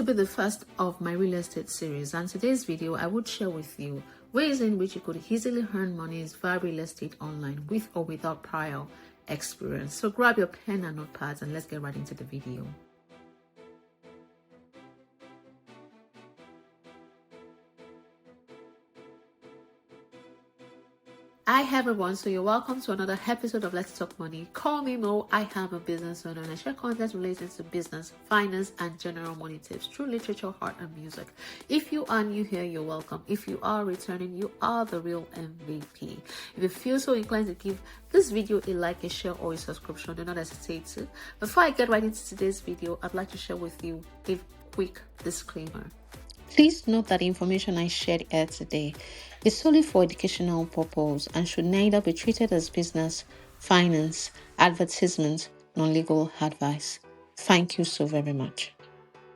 be the first of my real estate series, and today's video I would share with you ways in which you could easily earn money via real estate online with or without prior experience. So grab your pen and notepads and let's get right into the video. Hi everyone, so you're welcome to another episode of Let's Talk Money. Call me Mo. I am a business owner and I share content related to business, finance, and general money tips through literature, art, and music. If you are new here, you're welcome. If you are returning, you are the real MVP. If you feel so inclined to give this video a like, a share, or a subscription, do not hesitate to. Before I get right into today's video, I'd like to share with you a quick disclaimer. Please note that the information I shared here today is solely for educational purpose and should neither be treated as business, finance, advertisement, nor legal advice. Thank you so very much.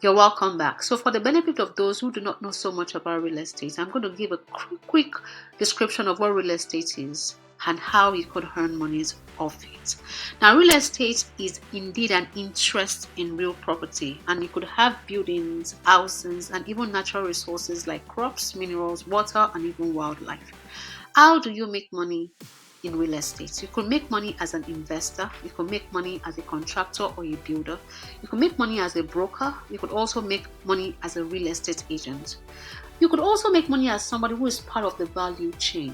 You're welcome back. So for the benefit of those who do not know so much about real estate, I'm going to give a quick description of what real estate is and how you could earn monies off it. Now, real estate is indeed an interest in real property, and you could have buildings, houses, and even natural resources like crops, minerals, water, and even wildlife. How do you make money in real estate? You could make money as an investor, you could make money as a contractor or a builder, you could make money as a broker, you could also make money as a real estate agent. You could also make money as somebody who is part of the value chain.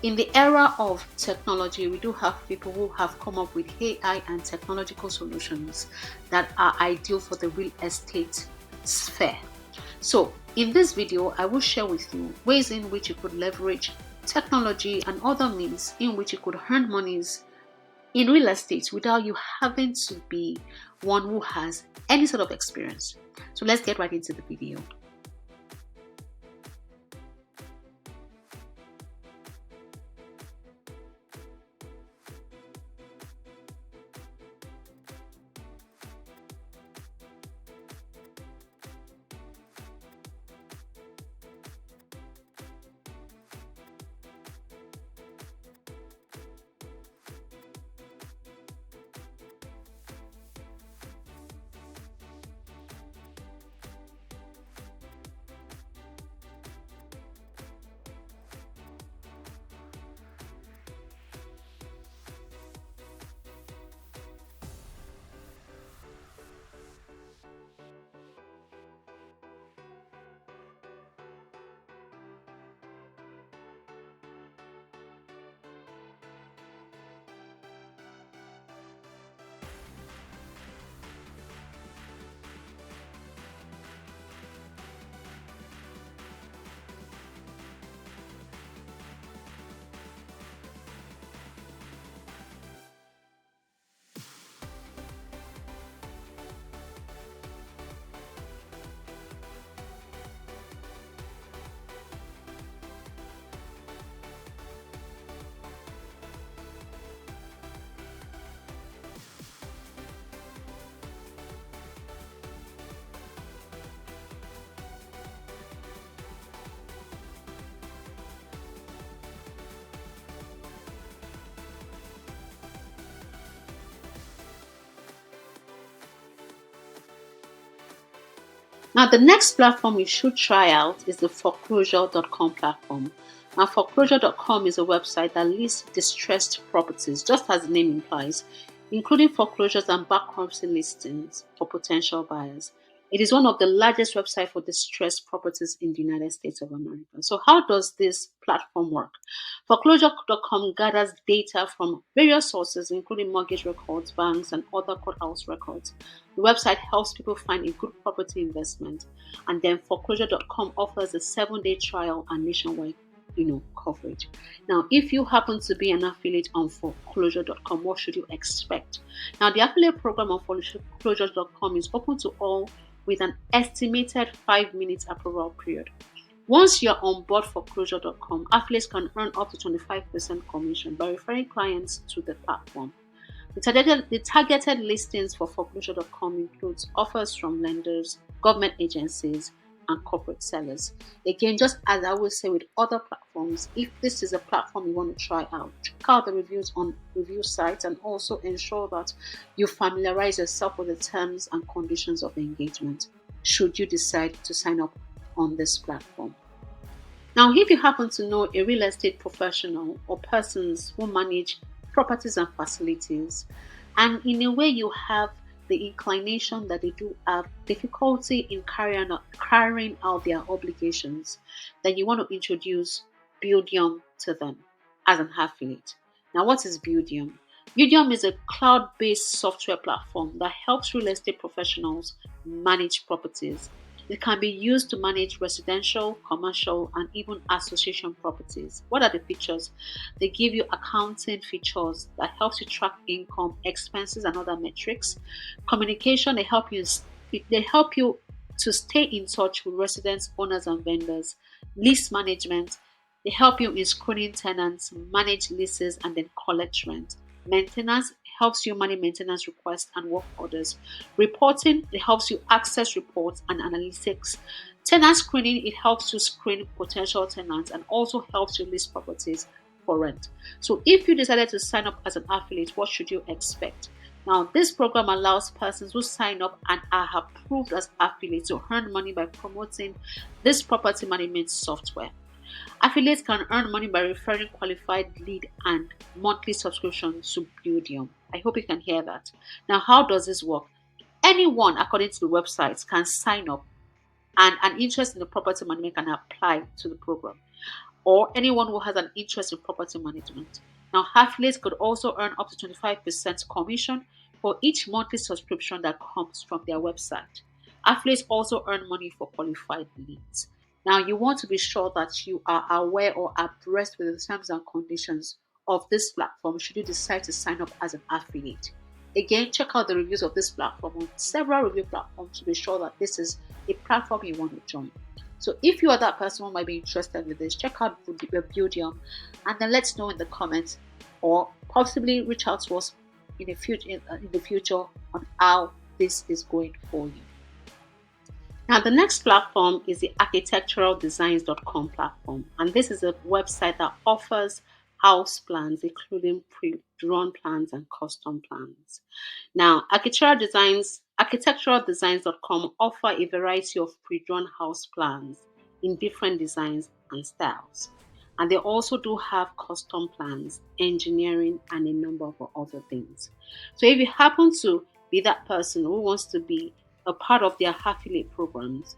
In the era of technology, we do have people who have come up with AI and technological solutions that are ideal for the real estate sphere. So in this video, I will share with you ways in which you could leverage technology and other means in which you could earn monies in real estate without you having to be one who has any sort of experience. So let's get right into the video. Now, the next platform you should try out is the foreclosure.com platform. Now, foreclosure.com is a website that lists distressed properties, just as the name implies, including foreclosures and bankruptcy listings for potential buyers. It is one of the largest websites for distressed properties in the United States of America. So how does this platform work? Foreclosure.com gathers data from various sources, including mortgage records, banks, and other courthouse records. The website helps people find a good property investment. And then foreclosure.com offers a 7-day trial and nationwide coverage. Now, if you happen to be an affiliate on foreclosure.com, what should you expect? Now, the affiliate program on foreclosure.com is open to all with an estimated 5-minute approval period. Once you're on board foreclosure.com, affiliates can earn up to 25% commission by referring clients to the platform. The targeted listings for foreclosure.com includes offers from lenders, government agencies, and corporate sellers. Again, just as I will say with other platforms, if this is a platform you want to try out, check out the reviews on review sites and also ensure that you familiarize yourself with the terms and conditions of the engagement. should you decide to sign up on this platform. Now, if you happen to know a real estate professional or persons who manage properties and facilities, and in a way you have the inclination that they do have difficulty in carrying out their obligations, then you want to introduce Buildium to them as an affiliate. Now, what is Buildium? Buildium is a cloud-based software platform that helps real estate professionals manage properties. It can be used to manage residential, commercial, and even association properties. What are the features? They give you accounting features that helps you track income, expenses, and other metrics. Communication, they help you to stay in touch with residents, owners, and vendors. Lease management, they help you in screening tenants, manage leases, and then collect rent. Maintenance helps you manage maintenance requests and work orders. Reporting, it helps you access reports and analytics. Tenant screening, it helps you screen potential tenants and also helps you list properties for rent. So if you decided to sign up as an affiliate, what should you expect? Now, this program allows persons who sign up and are approved as affiliates to earn money by promoting this property management software. Affiliates can earn money by referring qualified lead and monthly subscription to Buildium. I hope you can hear that. Now, how does this work? Anyone, according to the website, can sign up, and an interest in the property management can apply to the program, or anyone who has an interest in property management. Now, affiliates could also earn up to 25% commission for each monthly subscription that comes from their website. Affiliates also earn money for qualified leads. Now, you want to be sure that you are aware or abreast with the terms and conditions of this platform should you decide to sign up as an affiliate. Again, check out the reviews of this platform on several review platforms to be sure that this is a platform you want to join. So if you are that person who might be interested with this, check out Buildium and then let's know in the comments, or possibly reach out to us in the future on how this is going for you. Now, the next platform is the architecturaldesigns.com platform, and this is a website that offers house plans, including pre-drawn plans and custom plans. Now, architecturaldesigns.com offer a variety of pre-drawn house plans in different designs and styles. And they also do have custom plans, engineering, and a number of other things. So if you happen to be that person who wants to be a part of their affiliate programs,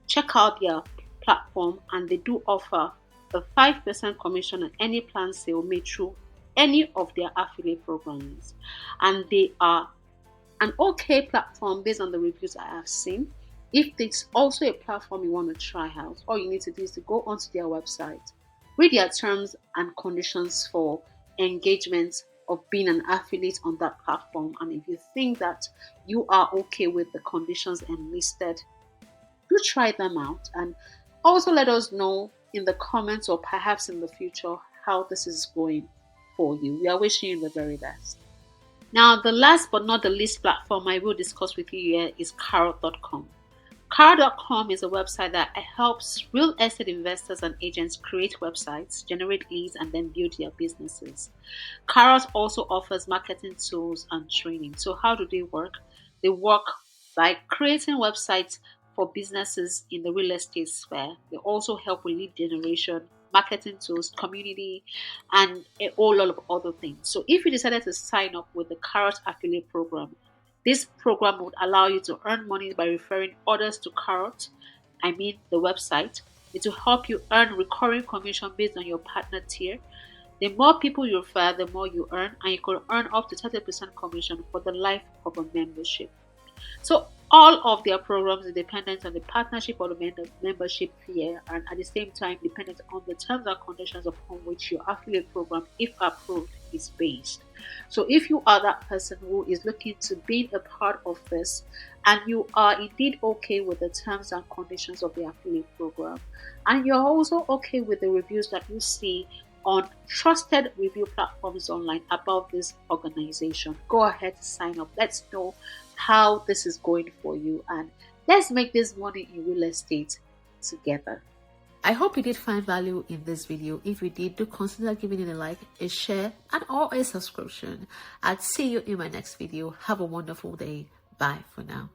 check out their platform, and they do offer a 5% commission on any plan sale made through any of their affiliate programs. And they are an okay platform based on the reviews I have seen. If it's also a platform you want to try out, all you need to do is to go onto their website, read their terms and conditions for engagement of being an affiliate on that platform. And if you think that you are okay with the conditions enlisted, do try them out and also let us know in the comments or perhaps in the future how this is going for you. We are wishing you the very best. Now, the last but not the least platform I will discuss with you here is Carrot.com. Carrot.com is a website that helps real estate investors and agents create websites, generate leads, and then build their businesses. Carrot also offers marketing tools and training. So how do they work? They work by creating websites for businesses in the real estate sphere. They also help with lead generation, marketing tools, community, and a whole lot of other things. So if you decided to sign up with the Carrot affiliate program, this program would allow you to earn money by referring others to Carrot, the website. It will help you earn recurring commission based on your partner tier. The more people you refer, the more you earn, and you can earn up to 30% commission for the life of a membership. So all of their programs are dependent on the partnership or the membership fee, and at the same time dependent on the terms and conditions upon which your affiliate program, if approved, is based. So if you are that person who is looking to be a part of this and you are indeed okay with the terms and conditions of the affiliate program, and you're also okay with the reviews that you see on trusted review platforms online about this organization, go ahead and sign up. Let's know how this is going for you, and let's make this money in real estate together. I hope you did find value in this video. If you did, do consider giving it a like, a share, and or a subscription. I'll see you in my next video. Have a wonderful day. Bye for now.